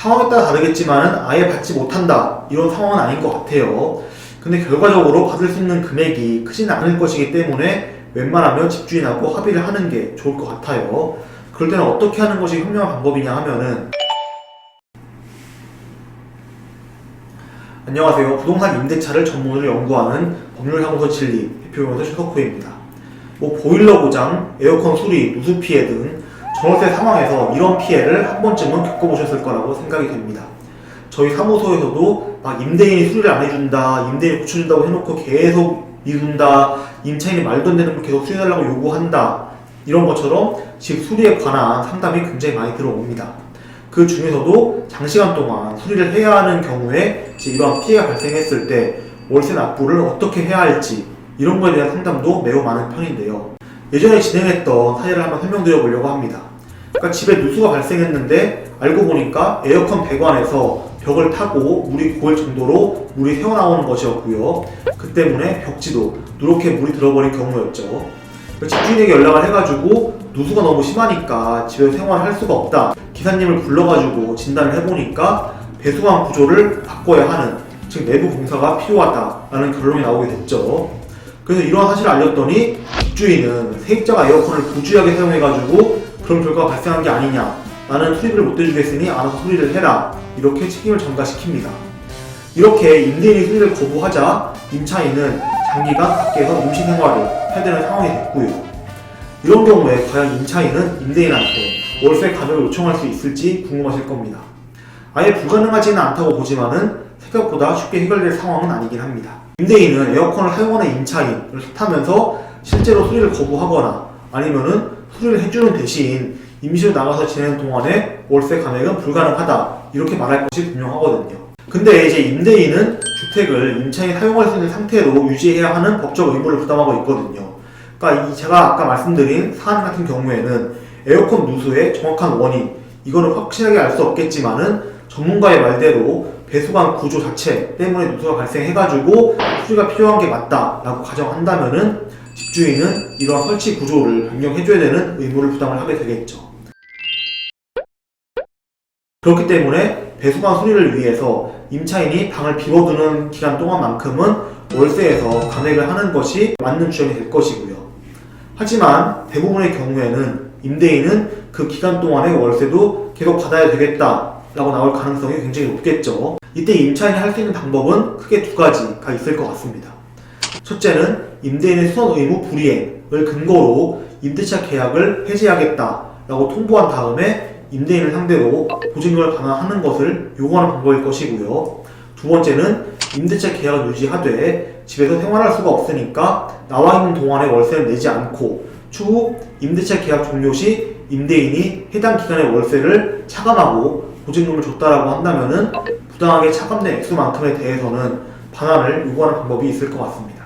상황에 따라 다르겠지만은 아예 받지 못한다 이런 상황은 아닌 것 같아요. 근데 결과적으로 받을 수 있는 금액이 크지는 않을 것이기 때문에 웬만하면 집주인하고 합의를 하는 게 좋을 것 같아요. 그럴 때는 어떻게 하는 것이 현명한 방법이냐 하면은, 안녕하세요. 부동산 임대차를 전문으로 연구하는 법률사무소 진리 대표변호사 최석호입니다. 보일러 고장, 에어컨 수리, 누수 피해 등 전월세 상황에서 이런 피해를 한 번쯤은 겪어보셨을 거라고 생각이 됩니다. 저희 사무소에서도 막 임대인이 수리를 안 해준다, 임대인이 고쳐준다고 해놓고 계속 미룬다, 임차인이 말도 안 되는 걸 계속 수리해달라고 요구한다, 이런 것처럼 집 수리에 관한 상담이 굉장히 많이 들어옵니다. 그 중에서도 장시간 동안 수리를 해야 하는 경우에 이러한 피해가 발생했을 때 월세 납부를 어떻게 해야 할지, 이런 거에 대한 상담도 매우 많은 편인데요. 예전에 진행했던 사례를 한번 설명드려 보려고 합니다. 그러니까 집에 누수가 발생했는데 알고 보니까 에어컨 배관에서 벽을 타고 물이 고일 정도로 물이 새어나오는 것이었고요. 그 때문에 벽지도 누렇게 물이 들어버린 경우였죠. 집주인에게 연락을 해가지고 누수가 너무 심하니까 집에서 생활할 수가 없다, 기사님을 불러가지고 진단을 해보니까 배수관 구조를 바꿔야 하는, 즉 내부 공사가 필요하다라는 결론이 나오게 됐죠. 그래서 이러한 사실을 알렸더니 집주인은 세입자가 에어컨을 부주의하게 사용해가지고 그런 결과가 발생한 게 아니냐, 나는 수리비를 못 대주겠으니 알아서 수리를 해라, 이렇게 책임을 전가시킵니다. 이렇게 임대인이 수리를 거부하자 임차인은 장기간 밖에서 임시 생활을 해야 되는 상황이 됐고요. 이런 경우에 과연 임차인은 임대인한테 월세 감액을 요청할 수 있을지 궁금하실 겁니다. 아예 불가능하지는 않다고 보지만은 생각보다 쉽게 해결될 상황은 아니긴 합니다. 임대인은 에어컨을 사용하는 임차인을 탓하면서 실제로 수리를 거부하거나 아니면은 수리를 해주는 대신 임시로 나가서 지내는 동안에 월세 감액은 불가능하다, 이렇게 말할 것이 분명하거든요. 근데 이제 임대인은 주택을 임차인이 사용할 수 있는 상태로 유지해야 하는 법적 의무를 부담하고 있거든요. 그러니까 제가 아까 말씀드린 사안 같은 경우에는 에어컨 누수의 정확한 원인, 이거는 확실하게 알 수 없겠지만은 전문가의 말대로 배수관 구조 자체 때문에 누수가 발생해가지고 수리가 필요한 게 맞다라고 가정한다면은 집주인은 이러한 설치 구조를 변경해줘야 되는 의무를 부담을 하게 되겠죠. 그렇기 때문에 배수관 수리를 위해서 임차인이 방을 비워두는 기간 동안만큼은 월세에서 감액을 하는 것이 맞는 주장이 될 것이고요. 하지만 대부분의 경우에는 임대인은 그 기간 동안의 월세도 계속 받아야 되겠다라고 나올 가능성이 굉장히 높겠죠. 이때 임차인이 할 수 있는 방법은 크게 두 가지가 있을 것 같습니다. 첫째는 임대인의 수선 의무 불이행을 근거로 임대차 계약을 해지하겠다라고 통보한 다음에 임대인을 상대로 보증금을 반환하는 것을 요구하는 방법일 것이고요. 두 번째는 임대차 계약을 유지하되 집에서 생활할 수가 없으니까 나와 있는 동안에 월세를 내지 않고 추후 임대차 계약 종료 시 임대인이 해당 기간의 월세를 차감하고 보증금을 줬다라고 한다면은 부당하게 차감된 액수만큼에 대해서는 반환을 요구하는 방법이 있을 것 같습니다.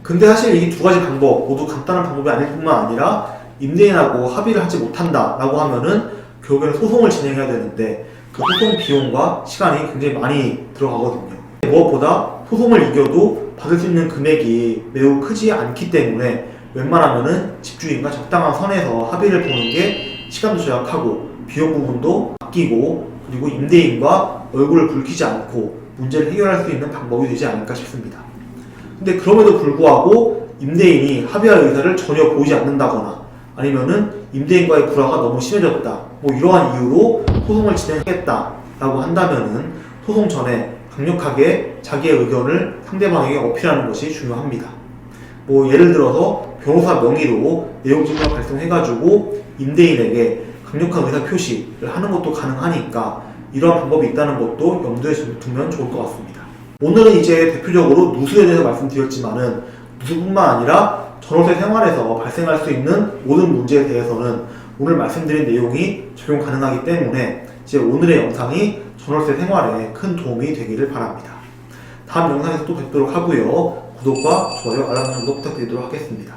근데 사실 이 두 가지 방법 모두 간단한 방법이 아닐 뿐만 아니라 임대인하고 합의를 하지 못한다라고 하면은 결국에는 소송을 진행해야 되는데 그 소송 비용과 시간이 굉장히 많이 들어가거든요. 무엇보다 소송을 이겨도 받을 수 있는 금액이 매우 크지 않기 때문에 웬만하면은 집주인과 적당한 선에서 합의를 보는 게 시간도 절약하고 비용 부분도 아끼고, 그리고 임대인과 얼굴을 붉히지 않고 문제를 해결할 수 있는 방법이 되지 않을까 싶습니다. 근데 그럼에도 불구하고 임대인이 합의할 의사를 전혀 보이지 않는다거나 아니면은 임대인과의 불화가 너무 심해졌다, 이러한 이유로 소송을 진행하겠다라고 한다면은 소송 전에 강력하게 자기의 의견을 상대방에게 어필하는 것이 중요합니다. 예를 들어서 변호사 명의로 내용 증거가 발송해가지고 임대인에게 강력한 의사 표시를 하는 것도 가능하니까 이러한 방법이 있다는 것도 염두에 두면 좋을 것 같습니다. 오늘은 이제 대표적으로 누수에 대해서 말씀드렸지만은 누수뿐만 아니라 전월세 생활에서 발생할 수 있는 모든 문제에 대해서는 오늘 말씀드린 내용이 적용 가능하기 때문에 이제 오늘의 영상이 전월세 생활에 큰 도움이 되기를 바랍니다. 다음 영상에서 또 뵙도록 하고요. 구독과 좋아요, 알람 설정도 부탁드리도록 하겠습니다.